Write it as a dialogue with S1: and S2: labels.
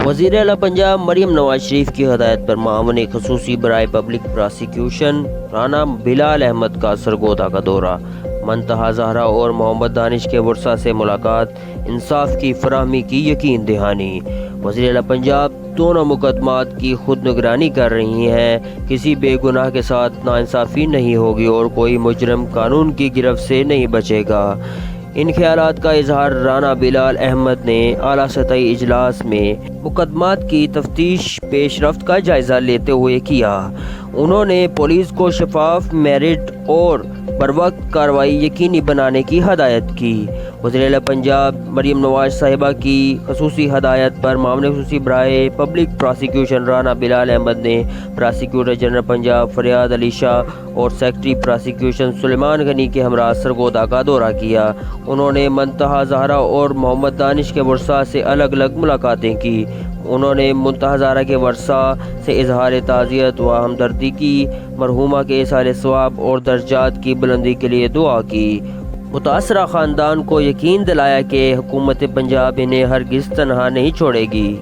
S1: وزیر اعلیٰ پنجاب مریم نواز شریف کی ہدایت پر معاون خصوصی برائے پبلک پراسیکیوشن رانا بلال احمد کا سرگودا کا دورہ، منتہا زہرا اور محمد دانش کے ورثاء سے ملاقات، انصاف کی فراہمی کی یقین دہانی۔ وزیر اعلیٰ پنجاب دونوں مقدمات کی خود نگرانی کر رہی ہیں، کسی بے گناہ کے ساتھ ناانصافی نہیں ہوگی اور کوئی مجرم قانون کی گرفت سے نہیں بچے گا۔ ان خیالات کا اظہار رانا بلال احمد نے اعلیٰ سطحی اجلاس میں مقدمات کی تفتیش پیش رفت کا جائزہ لیتے ہوئے کیا۔ انہوں نے پولیس کو شفاف، میرٹ اور بروقت کارروائی یقینی بنانے کی ہدایت کی۔ وزیر اعلیٰ پنجاب مریم نواز صاحبہ کی خصوصی ہدایت پر معاون خصوصی برائے پبلک پراسیکیوشن رانا بلال احمد نے پراسیکیوٹر جنرل پنجاب فریاد علی شاہ اور سیکرٹری پراسیکیوشن سلیمان غنی کے ہمراہ سرگودا کا دورہ کیا۔ انہوں نے منتہا زہرا اور محمد دانش کے ورثاء سے الگ الگ ملاقاتیں کی۔ انہوں نے منتہا زہرا کے ورثاء سے اظہار تعزیت و ہمدردی کی، مرحومہ کے ایصال ثواب اور درجات کی بلندی کے لیے دعا کی۔ متاثرہ خاندان کو یقین دلایا کہ حکومت پنجاب انہیں ہرگز تنہا نہیں چھوڑے گی۔